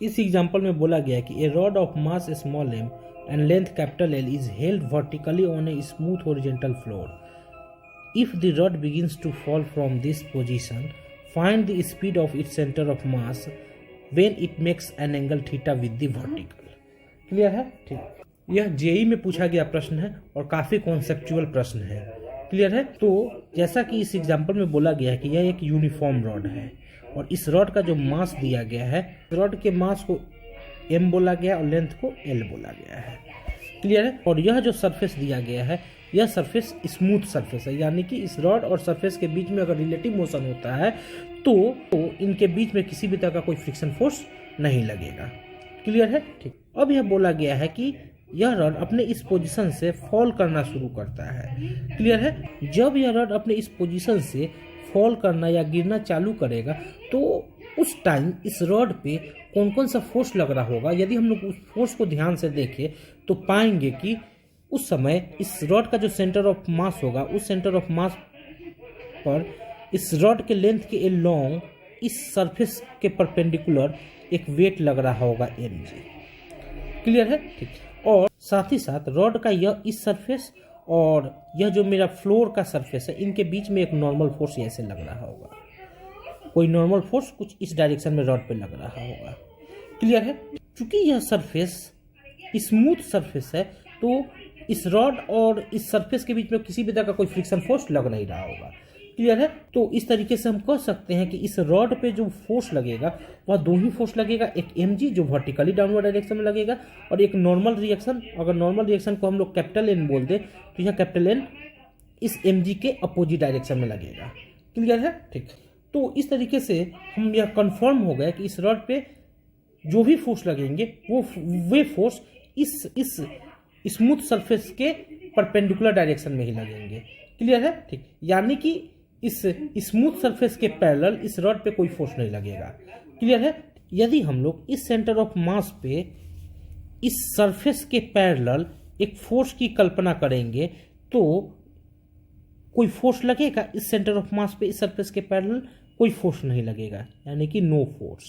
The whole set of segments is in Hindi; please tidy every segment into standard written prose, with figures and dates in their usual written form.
इस एग्जाम्पल में बोला गया है कि a rod of mass small m and length capital L is held vertically on a smooth horizontal floor. If the rod begins to fall from this position, find the speed of its center of mass when it makes an angle theta with the vertical. Clear है? ठीक. यह जेई में पूछा गया प्रश्न है और काफी कॉन्सेप्चुअल प्रश्न है. क्लियर है? तो जैसा कि इस एग्जाम्पल में बोला गया है कि यह एक यूनिफॉर्म रॉड है और इस रॉड का जो मास दिया गया है, रॉड के मास को m बोला गया और लेंथ को l बोला गया है. क्लियर है? और यह जो सरफेस दिया गया है, यह सरफेस स्मूथ सरफेस है, यानी कि इस रॉड और सरफेस के बीच में अगर रिलेटिव मोशन होता है तो इनके बीच में किसी भी तरह का कोई फ्रिक्शन फोर्स नहीं लगेगा. क्लियर है? ठीक. अब यह बोला गया है कि यह रॉड अपने इस पोजीशन से फॉल करना शुरू करता है. क्लियर है? जब यह रॉड अपने इस पोजीशन से फॉल करना या गिरना चालू करेगा तो उस टाइम इस रॉड पे कौन कौन सा फोर्स लग रहा होगा. यदि हम लोग उस फोर्स को ध्यान से देखें तो पाएंगे कि उस समय इस रॉड का जो सेंटर ऑफ मास होगा, उस सेंटर ऑफ मास पर इस रॉड के लेंथ के अलोंग इस सरफेस के परपेंडिकुलर एक वेट लग रहा होगा mg. क्लियर है? ठीक. और साथ ही साथ रॉड का यह इस सरफेस और यह जो मेरा फ्लोर का सरफेस है, इनके बीच में एक नॉर्मल फोर्स ऐसे लग रहा होगा. कोई नॉर्मल फोर्स कुछ इस डायरेक्शन में रॉड पे लग रहा होगा. क्लियर है? चूंकि यह सरफेस स्मूथ सरफेस है तो इस रॉड और इस सरफेस के बीच में किसी भी तरह का कोई फ्रिक्शन फोर्स लग नहीं रहा होगा. क्लियर है? तो इस तरीके से हम कह सकते हैं कि इस रॉड पे जो फोर्स लगेगा वह दो ही फोर्स लगेगा. एक mg जो वर्टिकली डाउनवर्ड डायरेक्शन में लगेगा और एक नॉर्मल रिएक्शन. अगर नॉर्मल रिएक्शन को हम लोग कैपिटल N बोल दे तो यह कैपिटल N इस mg के अपोजिट डायरेक्शन में लगेगा. क्लियर है? ठीक. तो इस तरीके से हम यह कंफर्म हो गया कि इस रॉड पे जो भी फोर्स लगेंगे वे फोर्स इस स्मूथ सरफेस के परपेंडिकुलर डायरेक्शन में ही लगेंगे. क्लियर है? ठीक. यानी कि इस स्मूथ सरफेस के पैरेलल इस रॉड पे कोई फोर्स नहीं लगेगा. क्लियर है? यदि हम लोग इस सेंटर ऑफ मास पे इस सरफेस के पैरेलल एक फोर्स की कल्पना करेंगे तो कोई फोर्स लगेगा इस सेंटर ऑफ मास पे इस सरफेस के पैरेलल? कोई फोर्स नहीं लगेगा, यानी कि नो फोर्स.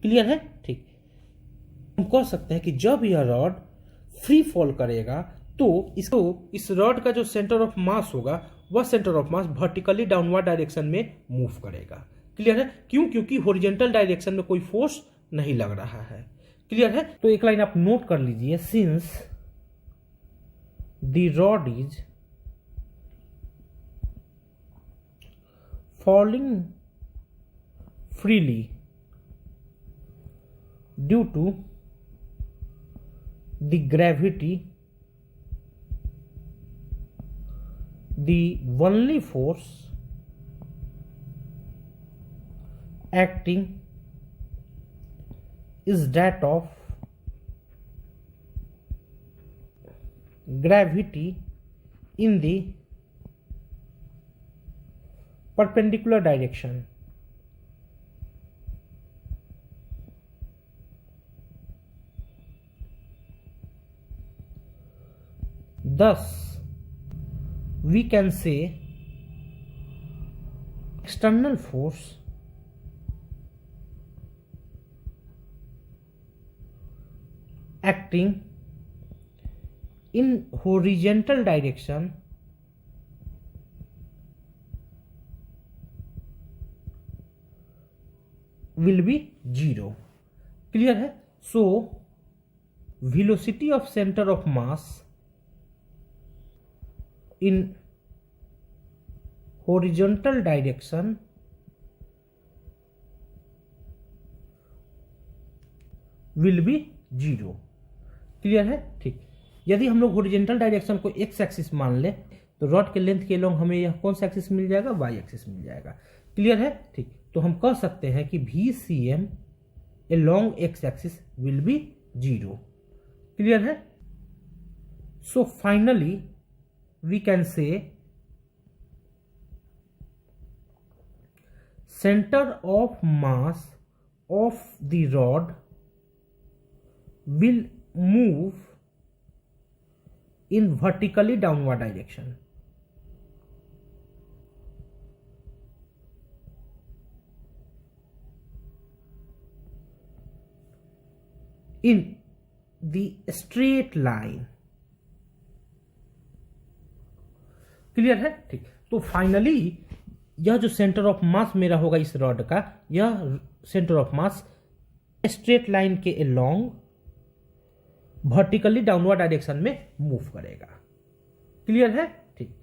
क्लियर है? ठीक. हम कह सकते हैं कि जब यह रॉड फ्री फॉल करेगा तो इस रॉड का जो सेंटर ऑफ मास होगा वह centre of mass vertically downward direction में मूव करेगा. क्लियर है? क्यों? क्योंकि हॉरिजॉन्टल डायरेक्शन में कोई फोर्स नहीं लग रहा है. क्लियर है? तो एक लाइन आप नोट कर लीजिए. Since the rod is falling freely due to the gravity, the only force acting is that of gravity in the perpendicular direction. Thus, we can say external force acting in horizontal direction will be 0. Clear है? So velocity of center of mass in horizontal direction will be 0. Clear है? ठीक. यदि हम लोग हॉरिजॉन्टल डायरेक्शन को x एक्सिस मान ले तो रॉड के लेंथ के अलोंग हमें यह कौन सा एक्सिस मिल जाएगा? y एक्सिस मिल जाएगा. क्लियर है? ठीक. तो हम कह सकते हैं कि VCM along x axis will be 0. Clear है? So finally we can say center of mass of the rod will move in vertically downward direction. In the straight line. Clear है? ठीक। तो फाइनली यह जो सेंटर ऑफ मास मेरा होगा इस रॉड का, यह centre of mass straight line के अलोंग वर्टिकली डाउनवर्ड डायरेक्शन में मूव करेगा। क्लियर है? ठीक।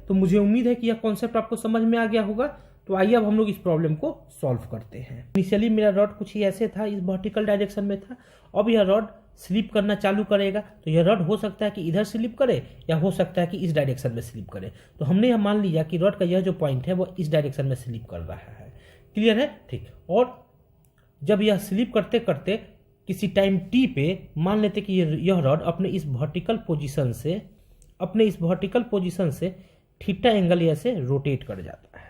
तो मुझे उम्मीद है कि यह कॉन्सेप्ट आपको समझ में आ गया होगा। तो आइए अब हम लोग इस प्रॉब्लम को सॉल्व करते हैं। इनिशियली मेरा रॉड कुछ ही ऐसे था, इस वर्टिकल डायरेक्शन में था। अब यह रॉड स्लिप करना चालू करेगा, तो यह रॉड हो सकता है कि इधर स्लिप करे या हो सकता है कि इस डायरेक्शन में स्लिप करे। तो हमने यह मान लिया कि रॉड का यह जो पॉइंट है वो इस डायरेक्शन में स्लिप कर रहा है। क्लियर है? ठीक। और जब यह स्लिप करते करते किसी टाइम टी पे मान लेते कि यह रॉड अपने इस वर्टिकल पोजीशन से थीटा एंगल ऐसे रोटेट कर जाता है।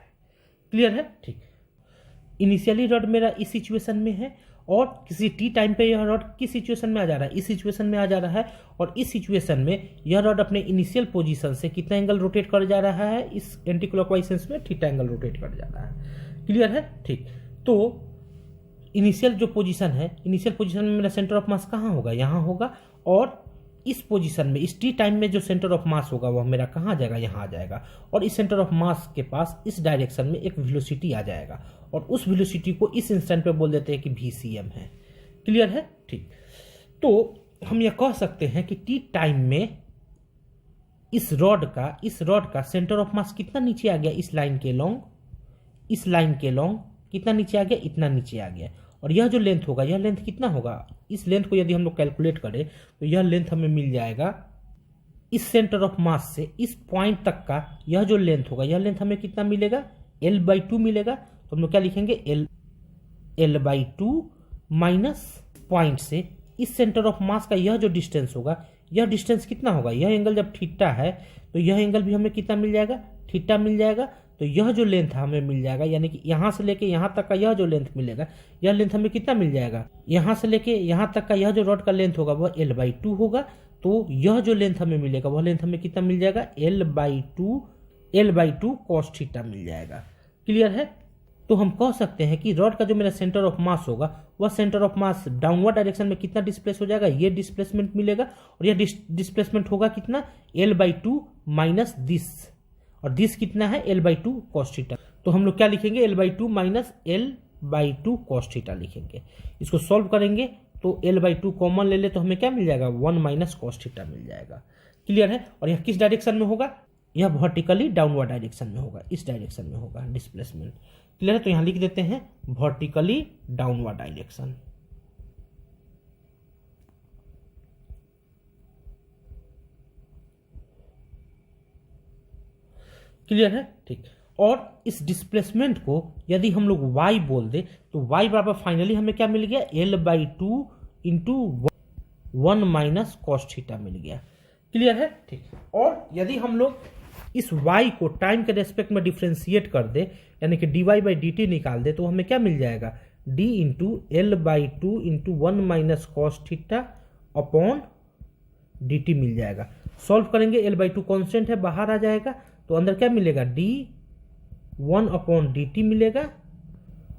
क्लियर है? ठीक। इनिशियली रॉड मेरा इस सिचुएशन में है और किसी टी टाइम पे यह रॉड किस सिचुएशन में आ जा रहा है? इस सिचुएशन में आ जा रहा है। और इस सिचुएशन में यह रॉड अपने इनिशियल पोजीशन से कितना एंगल रोटेट कर जा रहा है? इस एंटी क्लॉकवाइज सेंस में थीटा एंगल रोटेट कर जा रहा है। क्लियर है? ठीक। तो इनिशियल जो पोजीशन है, इनिशियल पोजीशन में मेरा सेंटर ऑफ मास कहाँ होगा? यहाँ होगा। और इस पोजीशन में, इस टी टाइम में जो सेंटर ऑफ मास होगा वह मेरा कहाँ आ जाएगा? यहाँ आ जाएगा। और इस सेंटर ऑफ मास के पास इस डायरेक्शन में एक वेलोसिटी आ जाएगा और उस वेलोसिटी को इस इंस्टेंट पे बोल देते हैं कि VCM है। क्लियर है? ठीक। तो हम यह कह सकते हैं कि टी टाइम में इस रॉड का सेंटर ऑफ मास कितना नीचे आ गया? इस लाइन के लॉन्ग कितना नीचे आ गया? इतना नीचे आ गया। और यह जो लेंथ होगा, यह लेंथ कितना होगा? इस लेंथ को यदि हम लोग कैलकुलेट करें तो यह लेंथ हमें मिल जाएगा इस सेंटर ऑफ मास से इस पॉइंट तक का यह जो लेंथ होगा, यह लेंथ हमें कितना मिलेगा? L/2 मिलेगा। तो हम लोग क्या लिखेंगे? L/2 माइनस पॉइंट से इस सेंटर ऑफ मास का यह जो डिस्टेंस होगा, यह डिस्टेंस कितना होगा? यह एंगल जब थीटा है तो यह एंगल भी हमें कितना मिल जाएगा? थीटा मिल जाएगा। तो यह जो लेंथ हमें मिल जाएगा, यानी कि यहां से लेके यहां तक का यह जो लेंथ मिलेगा, यह लेंथ हमें कितना मिल जाएगा? यहां से लेके यहां तक का यह जो रॉड का लेंथ होगा वह L/2 होगा। तो यह जो लेंथ हमें मिलेगा वह लेंथ हमें कितना मिल जाएगा? L/2 cos थीटा मिल जाएगा। क्लियर है? तो हम कह सकते हैं कि रॉड का जो मेरा सेंटर ऑफ मास होगा वह centre of mass downward direction में कितना डिस्प्लेस हो जाएगा? ये डिस्प्लेसमेंट मिलेगा। और यह डिस्प्लेसमेंट होगा कितना? L/2 minus this. और दिस कितना है? L/2 cos theta. तो हम लोग क्या लिखेंगे? L/2 minus L/2 cos theta लिखेंगे। इसको सॉल्व करेंगे तो L/2 कॉमन ले ले तो हमें क्या मिल जाएगा? 1 माइनस cos थीटा मिल जाएगा। क्लियर है? और यह किस डायरेक्शन में होगा? यह वर्टिकली डाउनवर्ड डायरेक्शन में होगा, इस डायरेक्शन में होगा डिस्प्लेसमेंट। क्लियर है? तो यहां लिख देते हैं वर्टिकली डाउनवर्ड डायरेक्शन। क्लियर है? ठीक। और इस डिस्प्लेसमेंट को यदि हम लोग y बोल दे तो y बराबर फाइनली हमें क्या मिल गया? L/2 into 1 minus cos theta मिल गया। क्लियर है? ठीक। और यदि हम लोग इस y को टाइम के रेस्पेक्ट में डिफ्रेंशिएट कर दे, यानी कि dy/dt निकाल दे, तो हमें क्या मिल जाएगा? d into L/2 into 1 minus cos theta upon dt मिल जाएगा। सॉल्व करेंगे, L/2 कॉन्स्टेंट है, बाहर आ जाएगा। तो अंदर क्या मिलेगा? d1 अपॉन dt मिलेगा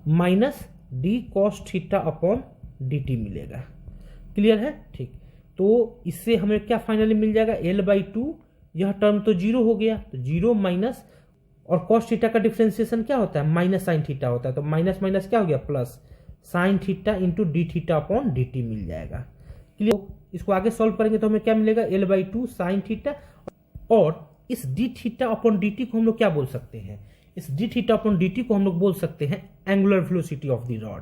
minus d cos theta upon dt मिलेगा। क्लियर है? ठीक। तो इससे हमें क्या फाइनली मिल जाएगा? L/2, यह टर्म तो जीरो हो गया, तो जीरो माइनस, और cos थीटा का डिफ्रेंसिएशन क्या होता है? माइनस साइन थीटा होता है। तो माइनस माइनस क्या हो गया? Plus sign theta into D theta upon dt मिल जाएगा। क्लियर? इसको आगे सॉल्व करेंगे तो हमें क्या मिलेगा? L/2 sine theta. और इस डी थीटा अपॉन dt को हम लोग क्या बोल सकते हैं? इस डी थीटा अपॉन dt को हम लोग बोल सकते हैं angular velocity of the rod.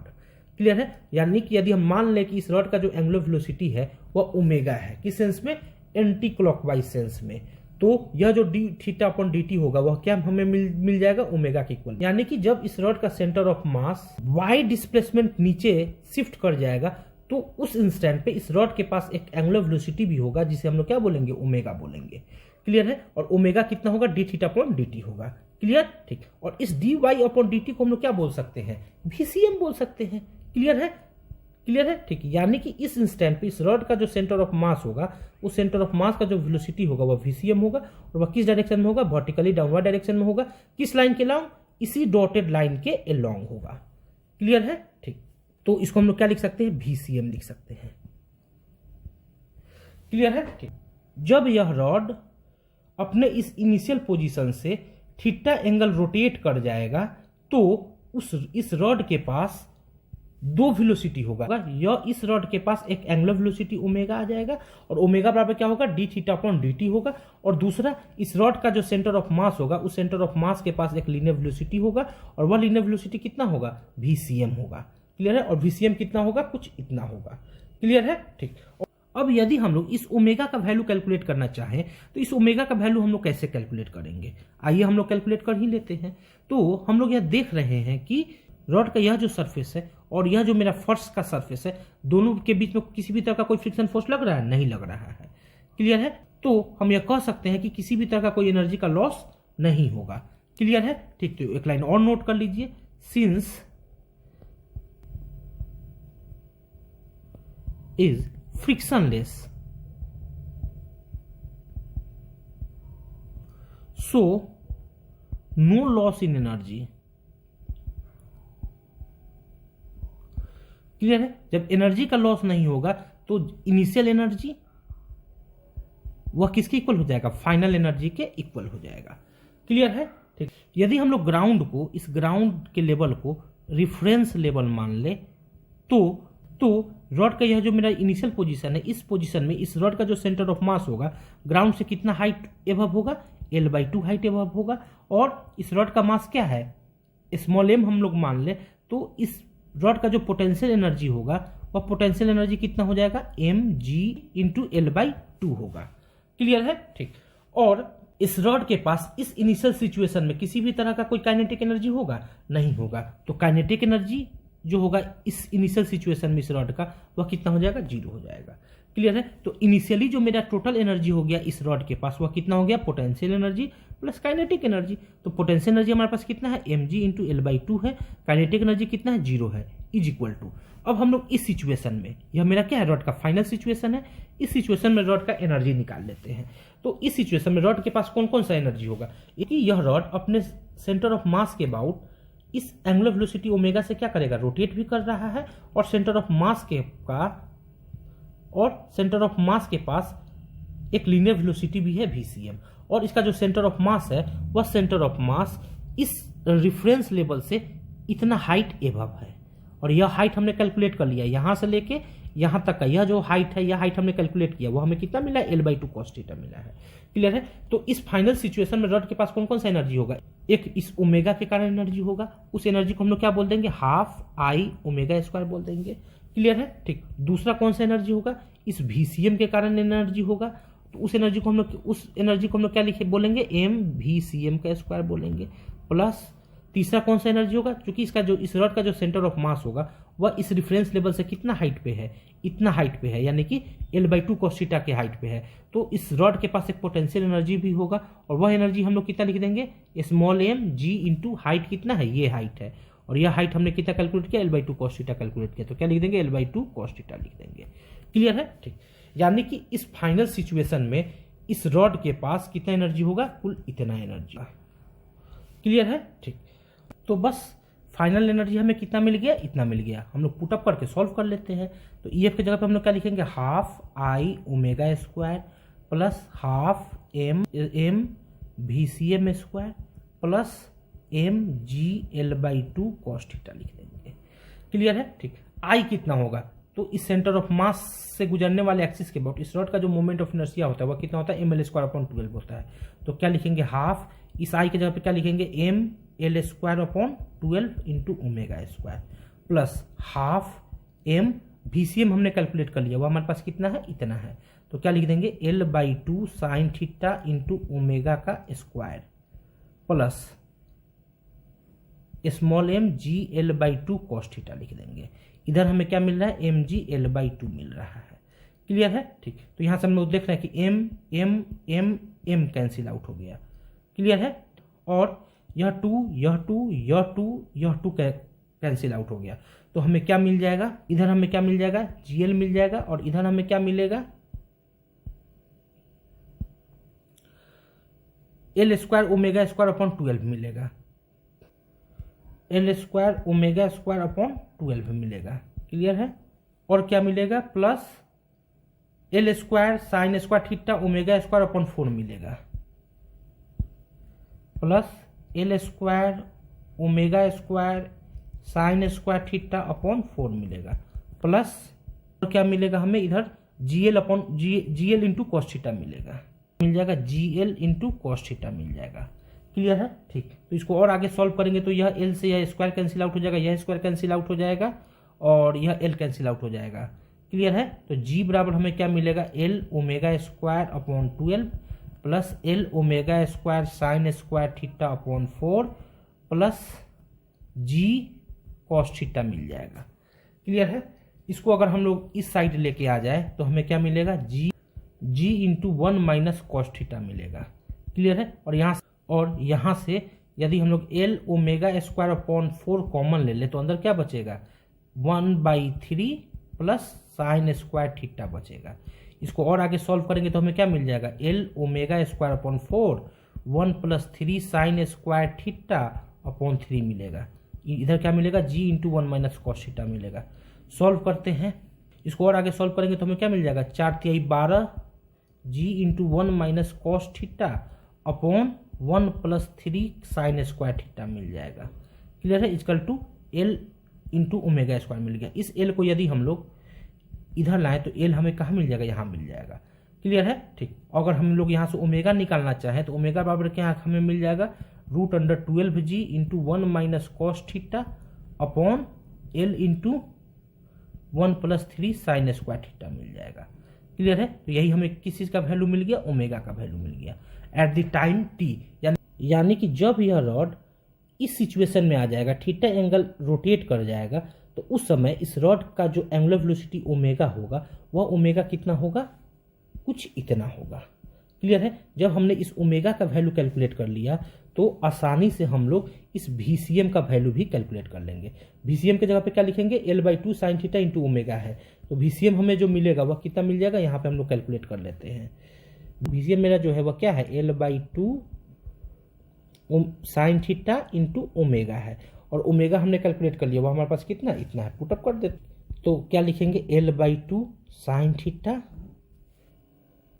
Clear है? यानी कि यदि हम मान लें कि इस रॉड का जो एंगुलर वेलोसिटी है वह ओमेगा है, किस सेंस में? एंटी क्लॉकवाइज सेंस में। तो यह जो डी थीटा अपॉन dt होगा वह क्या हमें मिल जाएगा? ओमेगा के इक्वल। यानी कि जब इस रॉड का centre of mass y displacement नीचे शिफ्ट कर जाएगा तो उस इंस्टेंट पे इस रॉड के पास एक एंगुलर वेलोसिटी भी होगा, जिसे हम लोग क्या बोलेंगे? ओमेगा बोलेंगे। क्लियर है? और ओमेगा कितना होगा? डी थीटा अपॉन dt होगा। क्लियर? ठीक। और इस dy अपॉन dt को हम लोग क्या बोल सकते हैं? VCM बोल सकते हैं। क्लियर है? क्लियर है? ठीक। यानी कि इस इंस्टेंट पे इस रॉड का जो सेंटर ऑफ मास होगा, उस सेंटर ऑफ मास का जो वेलोसिटी होगा वह VCM होगा। और वह किस डायरेक्शन में होगा? वर्टिकली डाउनवर्ड डायरेक्शन में होगा। किस लाइन के अलोंग? इसी डॉटेड लाइन के अलोंग होगा। क्लियर है? ठीक। तो इसको हम लोग क्या लिख सकते हैं? VCM लिख सकते हैं। क्लियर है? ठीक। जब यह रॉड अपने इस इनिशियल पोजीशन से थीटा एंगल रोटेट कर जाएगा तो इस रॉड के पास दो वेलोसिटी होगा। यह इस रॉड के पास एक एंगुलर वेलोसिटी ओमेगा आ जाएगा और ओमेगा बराबर क्या होगा, D theta upon D T होगा। और दूसरा, इस रॉड का जो सेंटर ऑफ मास होगा, उस सेंटर ऑफ मास के पास एक लीनियर वेलोसिटी होगा और वह लीनियर वेलोसिटी कितना होगा, VCM होगा। क्लियर है? और VCM कितना होगा, कुछ इतना होगा। क्लियर है? ठीक। अब यदि हम लोग इस ओमेगा का वैल्यू कैलकुलेट करना चाहें तो इस ओमेगा का वैल्यू हम लोग कैसे कैलकुलेट करेंगे, आइए हम लोग कैलकुलेट कर ही लेते हैं। तो हम लोग यह देख रहे हैं कि रॉड का यह जो सरफेस है और यह जो मेरा फर्श का सरफेस है, दोनों के बीच में किसी भी तरह का कोई फ्रिक्शन फोर्स लग रहा है, नहीं लग रहा है। क्लियर है? तो हम यह कह सकते हैं कि किसी भी तरह का कोई एनर्जी का लॉस नहीं होगा। क्लियर है? ठीक। तो एक लाइन और नोट कर लीजिए, since is frictionless, so no loss in energy। Clear है? जब एनर्जी का लॉस नहीं होगा तो इनिशियल एनर्जी वह किसके इक्वल हो जाएगा, फाइनल एनर्जी के इक्वल हो जाएगा। क्लियर है? ठीक। यदि हम लोग ग्राउंड को, इस ग्राउंड के लेवल को रिफरेंस लेवल मान ले तो रॉड का यह जो मेरा इनिशियल पोजीशन है, इस पोजीशन में इस रॉड का जो सेंटर ऑफ मास होगा ग्राउंड से कितना हाइट एबव होगा, L/2 हाइट एबव होगा। और इस रॉड का मास क्या है, स्मॉल m हम लोग मान ले, तो इस रॉड का जो पोटेंशियल एनर्जी होगा वह पोटेंशियल एनर्जी कितना हो जाएगा, mg इंटू L/2 होगा। क्लियर है? ठीक। और इस रॉड के पास इस इनिशियल सिचुएशन में किसी भी तरह का कोई काइनेटिक एनर्जी होगा, नहीं होगा। तो काइनेटिक एनर्जी जो होगा इस इनिशियल सिचुएशन में इस रॉड का, वह कितना हो जाएगा, 0 हो जाएगा। क्लियर है? तो इनिशियली जो मेरा टोटल एनर्जी हो गया इस रॉड के पास, वह कितना हो गया, potential energy plus kinetic energy. तो पोटेंशियल एनर्जी हमारे पास कितना है, mg इंटू L/2 है। काइनेटिक एनर्जी कितना है, 0 है, इज इक्वल टू। अब हम लोग इस सिचुएशन में, यह मेरा क्या है, रॉड का फाइनल सिचुएशन है, इस सिचुएशन में रॉड का एनर्जी निकाल लेते हैं। तो इस सिचुएशन में रॉड के पास कौन कौन सा एनर्जी होगा, यह रॉड अपने सेंटर ऑफ मास के अबाउट इस एंगुलर वेलोसिटी ओमेगा से क्या करेगा, रोटेट भी कर रहा है और सेंटर ऑफ मास के पास एक लीनियर वेलोसिटी भी है VCM। और इसका जो सेंटर ऑफ मास है वह सेंटर ऑफ मास इस रेफरेंस लेवल से इतना हाइट एबव है। और यह हाइट हमने कैलकुलेट कर लिया, यहां से लेके यहां तक का यह जो हाइट है, यह हाइट हमने कैलकुलेट किया, वो हमें कितना मिला है, L/2 cos थीटा मिला है। क्लियर है? तो इस फाइनल सिचुएशन में रॉड के पास कौन कौन सा एनर्जी होगा, एक इस ओमेगा के कारण एनर्जी होगा, उस एनर्जी को हम लोग क्या बोल देंगे, हाफ आई ओमेगा स्क्वायर बोल देंगे। क्लियर है? ठीक। दूसरा कौन सा एनर्जी होगा, इस VCM के कारण एनर्जी होगा, तो उस एनर्जी को हम लोग क्या लिखे बोलेंगे, mVCM का स्क्वायर बोलेंगे। प्लस तीसरा कौन सा एनर्जी होगा, क्योंकि इस रॉड का जो सेंटर ऑफ मास होगा वह इस रेफरेंस लेवल से कितना हाइट पे है, इतना हाइट पे है, यानी कि L/2 cos थीटा के हाइट पे है। तो इस रॉड के पास एक पोटेंशियल एनर्जी भी होगा और वह एनर्जी हम लोग कितना लिख देंगे, स्मॉल mg इंटू हाइट कितना है, ये हाइट है, और यह हाइट हमने कितना कैलकुलेट किया, L/2 cos थीटा कैलकुलेट किया, तो क्या लिख देंगे, L/2 cos थीटा लिख देंगे। क्लियर है? ठीक। यानी कि इस फाइनल सिचुएशन में इस रॉड के पास कितना एनर्जी होगा, कुल इतना एनर्जी। क्लियर है? ठीक। तो बस फाइनल एनर्जी हमें कितना मिल गया, इतना मिल गया। हम लोग पुटअप करके सॉल्व कर लेते हैं। तो EF की जगह पे हम लोग क्या लिखेंगे, half I omega square plus half m VCM square plus mg L/2 cos theta लिख देंगे। क्लियर है? ठीक। आई कितना होगा, तो इस सेंटर ऑफ मास से गुजरने वाले एक्सिस के अबाउट इस रॉड का जो मोमेंट ऑफ इनर्शिया होता है वह कितना होता है, mL/12 होता है। तो क्या लिखेंगे, हाफ, इस आई की जगह पे क्या लिखेंगे, mL/12 into omega square plus half m VCM हमने कैलकुलेट कर लिया, वो हमारे पास कितना है, इतना है। तो क्या लिख देंगे, L/2 sine theta into omega का square plus small mg L/2 cos theta लिख देंगे। इधर हमें क्या मिल रहा है, mg L/2 मिल रहा है। क्लियर है? ठीक। तो यहां से हम लोग देख रहे हैं कि m कैंसिल आउट हो गया। क्लियर है? और यह 2 कैंसिल आउट हो गया। तो हमें क्या मिल जाएगा, इधर हमें क्या मिल जाएगा, GL मिल जाएगा, और इधर हमें क्या मिलेगा, L² ओमेगा स्क्वायर अपॉन 12 मिलेगा, L² ओमेगा स्क्वायर अपॉन 12 मिलेगा। क्लियर है? और क्या मिलेगा, plus L square sine square theta omega square upon 4 मिलेगा, plus L square omega square sine square theta upon 4 मिलेगा, प्लस और क्या मिलेगा हमें इधर GL upon GL into cos theta मिलेगा, मिल जाएगा जीएल इंटू कॉस थीटा मिल जाएगा। क्लियर है? ठीक। तो इसको और आगे सॉल्व करेंगे तो यह एल से यह स्क्वायर कैंसिल आउट हो जाएगा, यह स्क्वायर कैंसिल आउट हो जाएगा और यह एल कैंसिल आउट हो जाएगा। क्लियर है? तो जी बराबर हमें क्या मिलेगा, L omega square upon 12 plus L omega square sine square theta upon 4 plus g cos theta मिल जाएगा। क्लियर है? इसको अगर हम लोग इस साइड लेके आ जाए तो हमें क्या मिलेगा, जी इंटू 1 माइनस कॉस थीटा मिलेगा। क्लियर है? और यहाँ से यदि हम लोग L omega square upon 4 common ले ले तो अंदर क्या बचेगा, 1/3 प्लस साइन स्क्वायर थीटा बचेगा। इसको और आगे सॉल्व करेंगे तो हमें क्या मिल जाएगा, L omega square upon 4 1 + 3 sine square theta upon 3 मिलेगा। इधर क्या मिलेगा, जी इंटू 1 माइनस कॉस थीटा मिलेगा। सॉल्व करते हैं, इसको और आगे सॉल्व करेंगे तो हमें क्या मिल जाएगा, 4×3 12 g into 1 minus cos theta upon 1 + 3 sine square theta मिल जाएगा। क्लियर है? Equal to L into omega square मिल गया। इस एल को यदि हम लोग इधर लाएं तो एल हमें कहाँ मिल जाएगा, यहाँ मिल जाएगा। क्लियर है? ठीक। अगर हम लोग यहाँ से ओमेगा निकालना चाहें तो ओमेगा बराबर क्या हमें मिल जाएगा, √12g into 1 minus cos theta upon L into 1 + 3 sine square theta मिल जाएगा। क्लियर है? तो यही हमें किस चीज़ का वैल्यू मिल गया, ओमेगा का वैल्यू मिल गया एट द टाइम टी। यानी कि जब यह रॉड इस सिचुएशन में आ जाएगा, थीटा एंगल रोटेट कर जाएगा, तो उस समय इस रॉड का जो एंगुलर वेलोसिटी ओमेगा होगा वह ओमेगा कितना होगा, कुछ इतना होगा। क्लियर है? जब हमने इस ओमेगा का वैल्यू कैलकुलेट कर लिया तो आसानी से हम लोग इस VCM का वैल्यू भी कैलकुलेट कर लेंगे। VCM के जगह पे क्या लिखेंगे, L/2 sine theta into omega है, तो VCM हमें जो मिलेगा वह कितना मिल जाएगा, यहाँ पे हम लोग कैलकुलेट कर लेते हैं। VCM मेरा जो है वह क्या है, L/2 sine theta into omega है, और ओमेगा हमने कैलकुलेट कर लिया, वह हमारे पास कितना, इतना है, पुटअप कर देते। तो क्या लिखेंगे, L/2 साइन थीटा,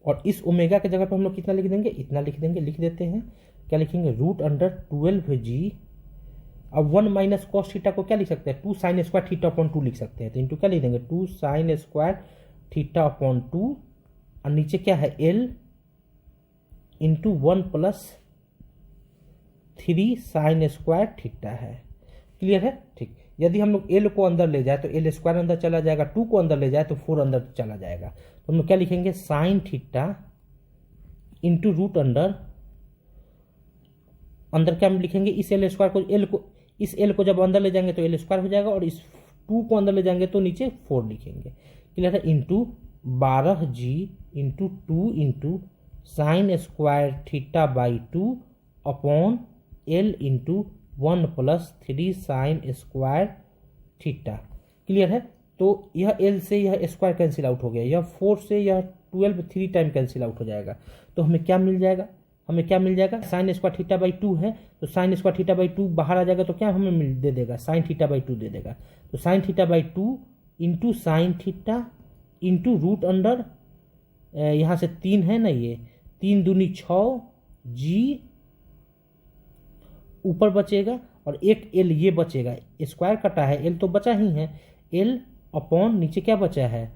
और इस ओमेगा के जगह पे हम लोग कितना लिख देंगे, इतना लिख देंगे, लिख देते हैं। क्या लिखेंगे, √12g। अब 1 माइनस कॉस थीटा को क्या लिख सकते हैं, 2 साइन स्क्वायर थीटा अपॉन 2 लिख सकते हैं, तो इंटू क्या लिख देंगे, 2 साइन स्क्वायर थीटा अपॉन 2, और नीचे क्या है, L into 1 + 3 sine square theta है। क्लियर है? ठीक। यदि हम लोग L को अंदर ले जाए तो L स्क्वायर अंदर चला जाएगा, 2 को अंदर ले जाए तो 4 अंदर चला जाएगा, तो हम लोग क्या लिखेंगे, साइन थीटा इंटू रूट अंदर क्या लिखेंगे, इस L स्क्वायर को इस L को जब अंदर ले जाएंगे तो L स्क्वायर हो जाएगा, और इस 2 को अंदर ले जाएंगे तो नीचे 4 लिखेंगे। क्लियर है? Into 12g into 2 into sign square theta by 2 upon L into 1 + 3 sine square theta. Clear है? तो यह L से यह स्क्वायर कैंसिल आउट हो गया, यह 4 से यह 12 3 टाइम कैंसिल आउट हो जाएगा, तो हमें क्या मिल जाएगा, साइन स्क्वायर थीटा बाई 2 है, तो साइन स्क्वायर थीटा बाई 2 बाहर आ जाएगा तो क्या हमें दे देगा, साइन थीटा बाई 2 दे देगा। तो sine theta by 2 into sine theta into root under, यहाँ से 3 है ना, ये 3 दूनी 6 जी ऊपर बचेगा, और एक L ये बचेगा, स्क्वायर कटा है, L तो बचा ही है, L अपॉन नीचे क्या बचा है,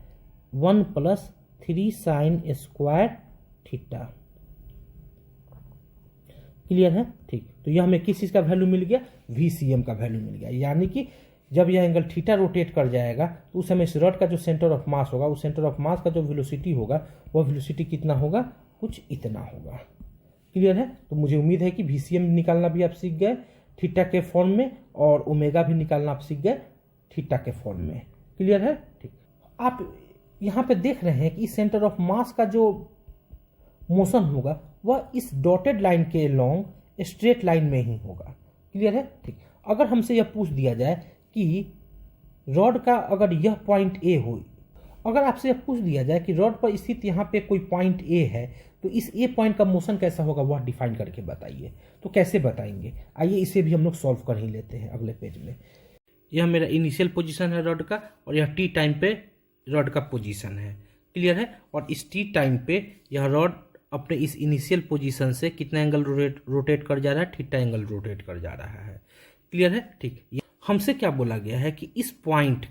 1 + 3 साइन स्क्वायर थीटा। क्लियर है? ठीक। तो यह हमें किस चीज़ का वैल्यू मिल गया, VCM का वैल्यू मिल गया। यानी कि जब यह एंगल थीटा रोटेट कर जाएगा तो उस समय इस रॉड का जो सेंटर ऑफ मास होगा, उस सेंटर ऑफ मास का जो वेलोसिटी होगा वह वेलोसिटी कितना होगा, कुछ इतना होगा। क्लियर है? तो मुझे उम्मीद है कि VCM निकालना भी आप सीख गए थीटा के फॉर्म में, और ओमेगा भी निकालना आप सीख गए थीटा के फॉर्म में। क्लियर है? ठीक। आप यहाँ पे देख रहे हैं कि इस सेंटर ऑफ मास का जो मोशन होगा वह इस डॉटेड लाइन के लॉन्ग स्ट्रेट लाइन में ही होगा। क्लियर है? ठीक। अगर हमसे यह पूछ दिया जाए कि रॉड का अगर यह पॉइंट ए हो, अगर आपसे यह पूछ दिया जाए कि रॉड पर स्थित यहाँ पे कोई पॉइंट ए है, तो इस ए पॉइंट का मोशन कैसा होगा वह डिफाइन करके बताइए। तो कैसे बताएंगे, आइए इसे भी हम लोग सॉल्व कर ही लेते हैं अगले पेज में। यह मेरा इनिशियल पोजीशन है रॉड का, और यह टी टाइम पे रॉड का पोजीशन है। क्लियर है। और इस टी टाइम पे यह रॉड अपने इस इनिशियल पोजीशन से कितना एंगल रोटेट कर जा रहा है, थीटा एंगल रोटेट कर जा रहा है। क्लियर है, ठीक। हमसे क्या बोला गया है कि इस पॉइंट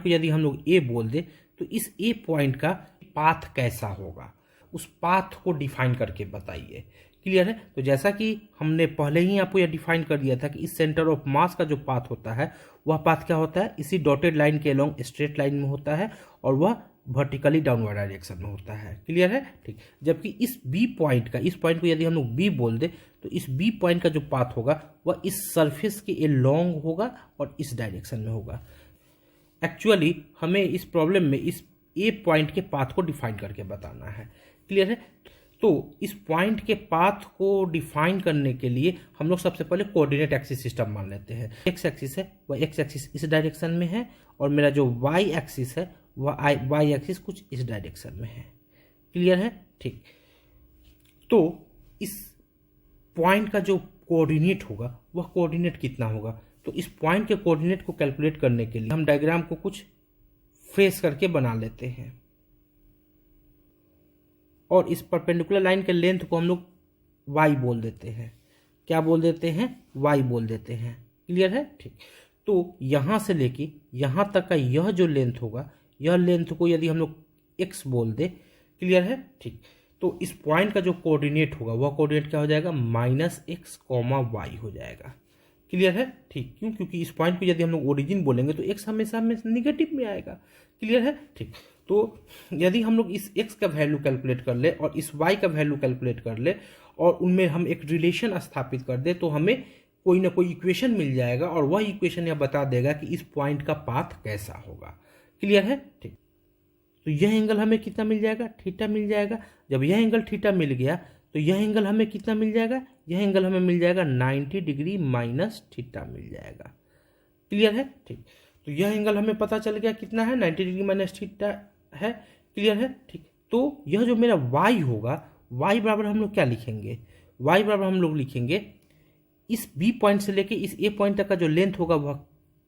को यदि हम लोग ए बोल दे तो इस ए पॉइंट का पाथ कैसा होगा, उस पाथ को डिफाइन करके बताइए। क्लियर है। तो जैसा कि हमने पहले ही आपको यह डिफाइन कर दिया था कि इस सेंटर ऑफ मास का जो पाथ होता है वह पाथ क्या होता है, इसी डॉटेड लाइन के अलोंग स्ट्रेट लाइन में होता है और वह वर्टिकली डाउनवर्ड डायरेक्शन में होता है। क्लियर है, ठीक। जबकि इस इस पॉइंट को यदि हम लोग बी बोल दे तो इस बी पॉइंट का जो पाथ होगा वह इस सरफेस के अलोंग होगा और इस डायरेक्शन में होगा। एक्चुअली हमें इस प्रॉब्लम में इस ए पॉइंट के पाथ को डिफाइन करके बताना है। क्लियर है। तो इस पॉइंट के पाथ को डिफाइन करने के लिए हम लोग सबसे पहले कोऑर्डिनेट एक्सिस सिस्टम मान लेते हैं। एक्स एक्सिस है वह एक्स एक्सिस इस डायरेक्शन में है और मेरा जो वाई एक्सिस है वह वाई एक्सिस कुछ इस डायरेक्शन में है। क्लियर है, ठीक। तो इस पॉइंट का जो कोऑर्डिनेट होगा वह कोऑर्डिनेट कितना होगा, तो इस पॉइंट के कोऑर्डिनेट को कैलकुलेट करने के लिए हम डायग्राम को कुछ फेस करके बना लेते हैं और इस परपेंडिकुलर लाइन के लेंथ को हम लोग y बोल देते हैं। क्या बोल देते हैं, y बोल देते हैं। क्लियर है, ठीक। तो यहां से लेके यहां तक का यह जो लेंथ होगा, यह लेंथ को यदि हम लोग x बोल दे, क्लियर है, ठीक। तो इस पॉइंट का जो कोऑर्डिनेट होगा वह कोऑर्डिनेट क्या हो जाएगा, -x, y हो जाएगा। क्लियर है, ठीक। क्यों, क्योंकि इस पॉइंट को यदि हम लोग ओरिजिन बोलेंगे तो x हमेशा निगेटिव में आएगा। क्लियर है, ठीक। तो यदि हम लोग इस x का वैल्यू कैलकुलेट कर ले और इस y का वैल्यू कैलकुलेट कर ले और उनमें हम एक रिलेशन स्थापित कर दे तो हमें कोई ना कोई इक्वेशन मिल जाएगा और वह इक्वेशन यह बता देगा कि इस पॉइंट का पाथ कैसा होगा। क्लियर है, ठीक। तो यह एंगल हमें कितना मिल जाएगा, थीटा मिल जाएगा। जब यह एंगल थीटा मिल गया तो यह एंगल हमें कितना मिल जाएगा, यह एंगल हमें मिल जाएगा 90 डिग्री माइनस थीटा मिल जाएगा। क्लियर है, ठीक। तो यह एंगल हमें पता चल गया कितना है, 90 डिग्री माइनस थीटा है। क्लियर है, ठीक। तो यह जो मेरा y होगा, y बराबर हम लोग क्या लिखेंगे, y बराबर हम लोग लिखेंगे इस b पॉइंट से लेके इस a पॉइंट तक का जो लेंथ होगा वह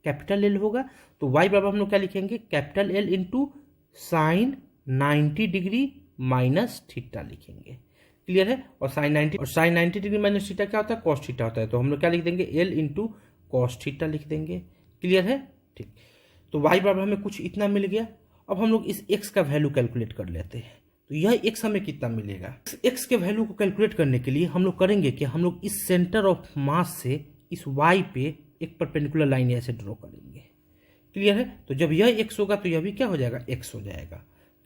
कैपिटल L होगा। तो y बराबर हम लोग क्या लिखेंगे, capital L into sine 90 degree minus theta लिखेंगे। क्लियर है। और साइन 90 डिग्री माइनस थीटा क्या होता है, कॉस थीटा होता है। तो हम लोग क्या लिख देंगे, L इंटू कॉस थीटा लिख देंगे। क्लियर है, ठीक। तो y बराबर हमें कुछ इतना मिल गया। अब हम लोग इस x का वैल्यू कैलकुलेट कर लेते हैं। तो यह x हमें कितना मिलेगा, x के वैल्यू को कैलकुलेट करने के लिए हम लोग करेंगे कि हम लोग इस सेंटर ऑफ मास से इस y पे एक परपेंडिकुलर लाइन ऐसे ड्रॉ करेंगे। क्लियर है। तो जब यह x होगा तो यह भी क्या हो जाएगा, x हो जाएगा।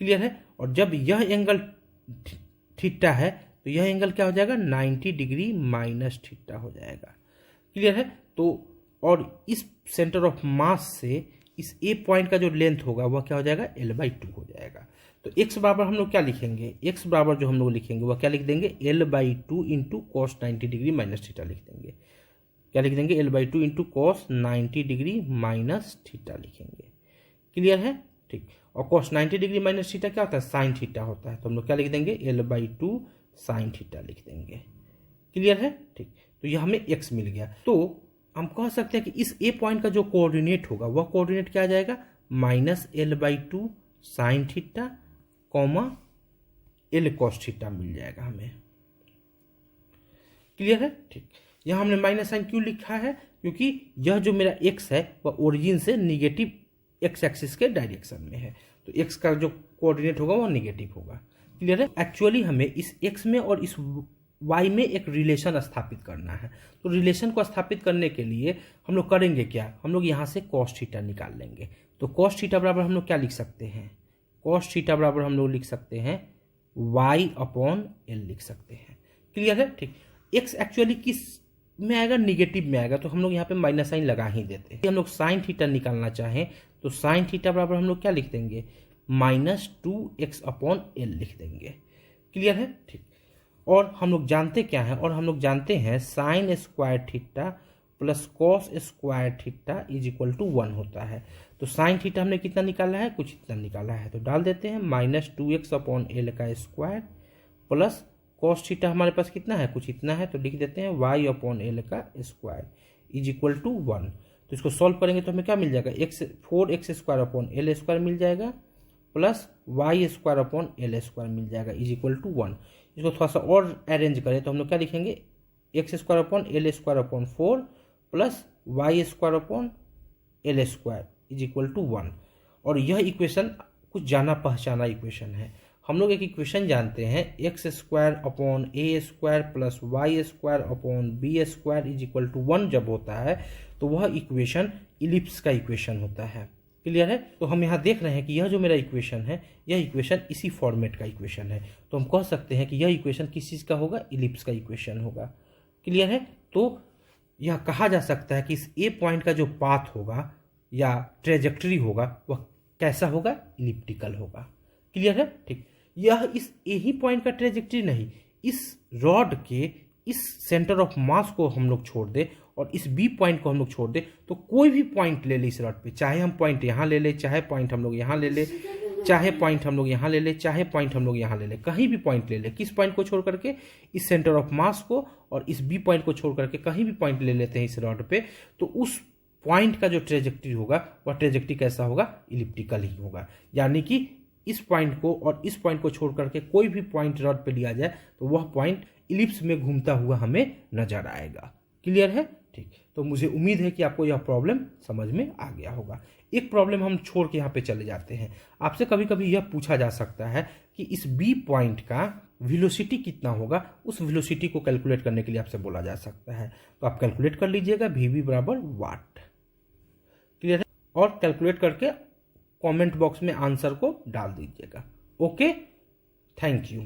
क्लियर है। और जब यह एंगल थीटा है तो यह एंगल क्या हो जाएगा, 90 डिग्री माइनस थीटा हो जाएगा। क्लियर है। तो और इस सेंटर ऑफ मास से इस ए पॉइंट का जो लेंथ होगा वह क्या हो जाएगा, L/2 हो जाएगा। तो x बराबर हम लोग क्या लिखेंगे, x बराबर जो हम लोग लिखेंगे वह क्या लिख देंगे, L/2 into cos 90 degree minus theta लिख देंगे। क्या लिख देंगे, L/2 into cos 90 degree minus theta लिखेंगे। क्लियर है, ठीक। और कॉस 90 डिग्री माइनस थीटा क्या होता है, साइन थीटा होता है। तो हम लोग क्या लिख देंगे, L/2 साइन थीटा लिख देंगे। क्लियर है, ठीक। तो यह हमें x मिल गया। तो हम कह सकते हैं कि इस ए पॉइंट का जो कोऑर्डिनेट होगा वह कोऑर्डिनेट क्या आ जाएगा, -L/2 sine theta comma L cos theta मिल जाएगा हमें। क्लियर है, ठीक। यहां हमने माइनस साइन क्यों लिखा है, क्योंकि यह जो मेरा x है वह ओरिजिन से निगेटिव x एक्सिस के डायरेक्शन में है। तो x का जो कोऑर्डिनेट होगा वह निगेटिव होगा। क्लियर है। एक्चुअली हमें इस x में और इस y में एक रिलेशन स्थापित करना है। तो रिलेशन को स्थापित करने के लिए हम लोग करेंगे क्या, हम लोग यहाँ से कॉस थीटा निकाल लेंगे। तो कॉस थीटा बराबर हम लोग क्या लिख सकते हैं, कॉस थीटा बराबर हम लोग लिख सकते हैं y/L लिख सकते हैं। क्लियर है, ठीक। x एक्चुअली किस में आएगा, निगेटिव में आएगा। तो हम लोग यहाँ पे माइनस साइन लगा ही देते हैं। हम लोग साइन थीटा निकालना चाहें तो साइन थीटा बराबर हम लोग क्या लिख देंगे, -2x/L लिख देंगे। क्लियर है, ठीक। और हम लोग जानते क्या है, और हम लोग जानते हैं sine square theta plus cos square theta is equal to 1 होता है। तो साइन थीटा हमने कितना निकाला है, कुछ इतना निकाला है। तो डाल देते हैं -2x/L का स्क्वायर प्लस कॉस थीटा हमारे पास कितना है, कुछ इतना है। तो लिख देते हैं y/L का स्क्वायर इज इक्वल टू 1। तो इसको सॉल्व करेंगे तो हमें क्या मिल जाएगा, 4x² L² मिल जाएगा plus Y square upon L square मिल जाएगा इज इक्वल टू 1। इसको थोड़ा सा और अरेंज करें तो हम लोग क्या लिखेंगे, X square upon L square upon 4 plus Y square upon L square is equal to 1। और यह इक्वेशन कुछ जाना पहचाना इक्वेशन है। हम लोग एक इक्वेशन जानते हैं, X square upon A square plus Y square upon B square is equal to 1 जब होता है तो वह इक्वेशन इलिप्स का इक्वेशन होता है। क्लियर है? तो हम यहाँ देख रहे हैं कि यह जो मेरा इक्वेशन है, यह इक्वेशन इसी फॉर्मेट का इक्वेशन है। तो हम कह सकते हैं कि यह इक्वेशन किस चीज़ का होगा, इलिप्स का इक्वेशन होगा। क्लियर है? तो यह कहा जा सकता है कि इस ए पॉइंट का जो पाथ होगा या ट्रेजेक्टरी होगा वह कैसा होगा, इलिप्टिकल होगा। क्लियर है? ठीक। यह इस ए ही पॉइंट का ट्रेजेक्टरी नहीं, इस रॉड के इस सेंटर ऑफ मास को हम लोग छोड़ दे और इस बी पॉइंट को हम लोग छोड़ दे, तो कोई भी पॉइंट ले ले इस रॉड पे, चाहे हम पॉइंट यहाँ ले ले, चाहे पॉइंट हम लोग यहाँ ले ले, चाहे पॉइंट हम लोग यहाँ ले ले, चाहे पॉइंट हम लोग यहाँ ले ले, कहीं भी पॉइंट ले ले। किस पॉइंट को छोड़ करके, इस सेंटर ऑफ मास को, और इस बी पॉइंट को छोड़ करके कहीं भी पॉइंट ले लेते हैं इस रॉड पे, तो उस पॉइंट का जो ट्रेजेक्टरी होगा वह ट्रेजेक्टरी कैसा होगा, इलिप्टिकल ही होगा। यानी कि इस पॉइंट को और इस पॉइंट को छोड़ करके कोई भी पॉइंट रॉड पे लिया जाए तो वह पॉइंट इलिप्स में घूमता हुआ हमें नजर आएगा। क्लियर है? ठीक। तो मुझे उम्मीद है कि आपको यह प्रॉब्लम समझ में आ गया होगा। एक प्रॉब्लम हम छोड़ के यहाँ पे चले जाते हैं। आपसे कभी कभी यह पूछा जा सकता है कि इस बी पॉइंट का वेलोसिटी कितना होगा, उस वेलोसिटी को कैलकुलेट करने के लिए आपसे बोला जा सकता है। तो आप कैलकुलेट कर लीजिएगा, वीवी बराबर वाट। क्लियर है? और कैलकुलेट करके कमेंट बॉक्स में आंसर को डाल दीजिएगा। Okay, thank you.